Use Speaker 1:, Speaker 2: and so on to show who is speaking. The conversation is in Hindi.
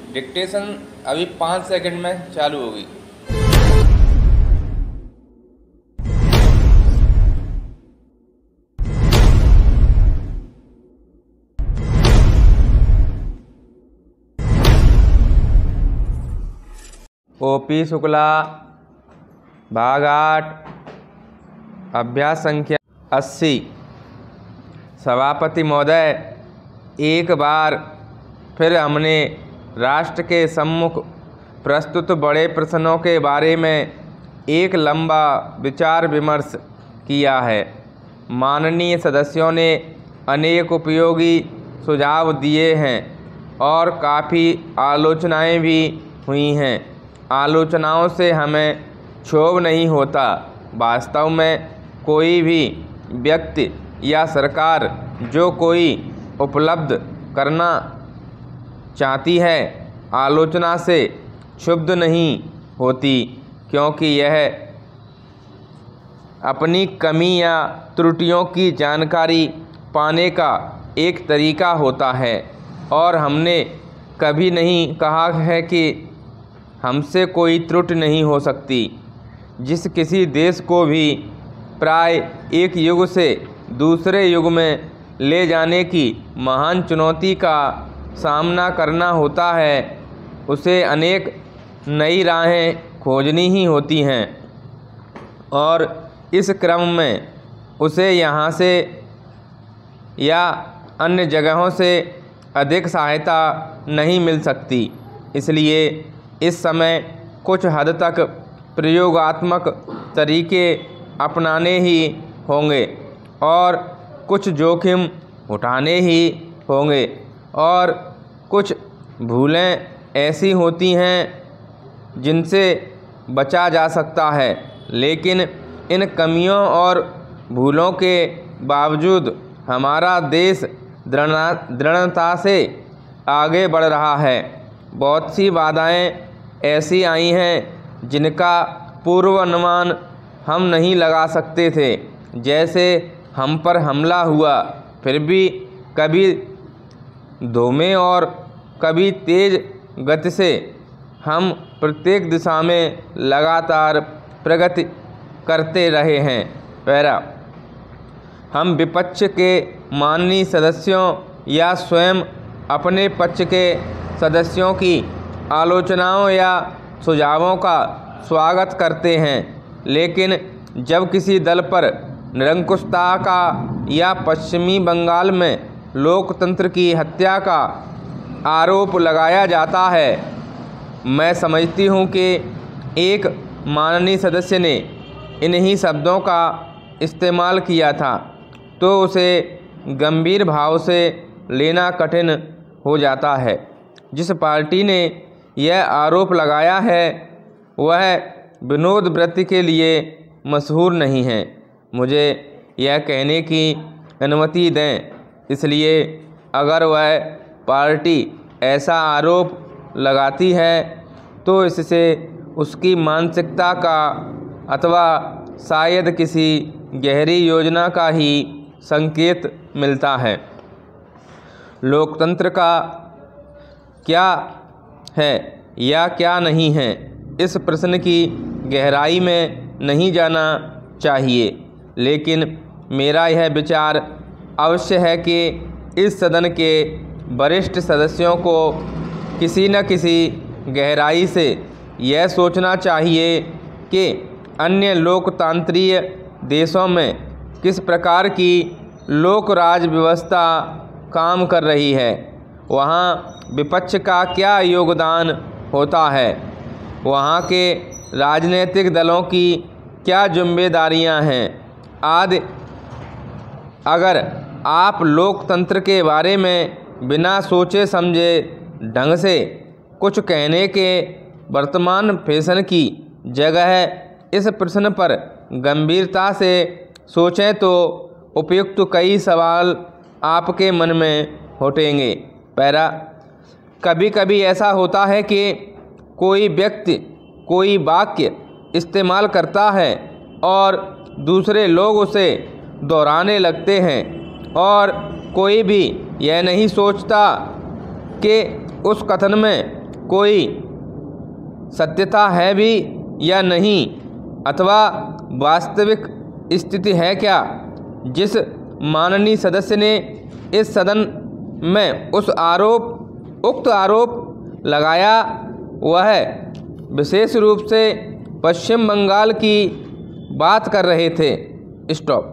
Speaker 1: डिक्टेशन अभी 5 सेकंड में चालू होगी। ओपी शुक्ला, भाग 8, अभ्यास संख्या 80। सभापति महोदय, एक बार फिर हमने राष्ट्र के सम्मुख प्रस्तुत बड़े प्रश्नों के बारे में एक लंबा विचार विमर्श किया है। माननीय सदस्यों ने अनेक उपयोगी सुझाव दिए हैं और काफ़ी आलोचनाएं भी हुई हैं। आलोचनाओं से हमें क्षोभ नहीं होता। वास्तव में कोई भी व्यक्ति या सरकार जो कोई उपलब्ध करना चाहती है, आलोचना से क्षुब्ध नहीं होती, क्योंकि यह अपनी कमी या त्रुटियों की जानकारी पाने का एक तरीका होता है। और हमने कभी नहीं कहा है कि हमसे कोई त्रुटि नहीं हो सकती। जिस किसी देश को भी प्राय एक युग से दूसरे युग में ले जाने की महान चुनौती का सामना करना होता है, उसे अनेक नई राहें खोजनी ही होती हैं और इस क्रम में उसे यहाँ से या अन्य जगहों से अधिक सहायता नहीं मिल सकती। इसलिए इस समय कुछ हद तक प्रयोगात्मक तरीके अपनाने ही होंगे और कुछ जोखिम उठाने ही होंगे और कुछ भूलें ऐसी होती हैं जिनसे बचा जा सकता है। लेकिन इन कमियों और भूलों के बावजूद हमारा देश दृढ़ता से आगे बढ़ रहा है। बहुत सी बाधाएं ऐसी आई हैं जिनका पूर्वानुमान हम नहीं लगा सकते थे। जैसे हम पर हमला हुआ, फिर भी कभी धीमे और कभी तेज गति से हम प्रत्येक दिशा में लगातार प्रगति करते रहे हैं। पैरा, हम विपक्ष के माननीय सदस्यों या स्वयं अपने पक्ष के सदस्यों की आलोचनाओं या सुझावों का स्वागत करते हैं, लेकिन जब किसी दल पर निरंकुशता का या पश्चिमी बंगाल में लोकतंत्र की हत्या का आरोप लगाया जाता है, मैं समझती हूँ कि एक माननीय सदस्य ने इन्हीं शब्दों का इस्तेमाल किया था, तो उसे गंभीर भाव से लेना कठिन हो जाता है। जिस पार्टी ने यह आरोप लगाया है वह विनोद वृत्ति के लिए मशहूर नहीं है। मुझे यह कहने की अनुमति दें, इसलिए अगर वह पार्टी ऐसा आरोप लगाती है तो इससे उसकी मानसिकता का अथवा शायद किसी गहरी योजना का ही संकेत मिलता है। लोकतंत्र का क्या है या क्या नहीं है, इस प्रश्न की गहराई में नहीं जाना चाहिए, लेकिन मेरा यह विचार अवश्य है कि इस सदन के वरिष्ठ सदस्यों को किसी न किसी गहराई से यह सोचना चाहिए कि अन्य लोकतांत्रिक देशों में किस प्रकार की लोक राज व्यवस्था काम कर रही है, वहाँ विपक्ष का क्या योगदान होता है, वहाँ के राजनीतिक दलों की क्या जिम्मेदारियाँ हैं आदि। अगर आप लोकतंत्र के बारे में बिना सोचे समझे ढंग से कुछ कहने के वर्तमान फैशन की जगह इस प्रश्न पर गंभीरता से सोचें तो उपयुक्त कई सवाल आपके मन में घुटेंगे। पैरा, कभी कभी ऐसा होता है कि कोई व्यक्ति कोई वाक्य इस्तेमाल करता है और दूसरे लोग उसे दोहराने लगते हैं और कोई भी यह नहीं सोचता कि उस कथन में कोई सत्यता है भी या नहीं, अथवा वास्तविक स्थिति है क्या। जिस माननीय सदस्य ने इस सदन में उक्त आरोप लगाया वह विशेष रूप से पश्चिम बंगाल की बात कर रहे थे। स्टॉप।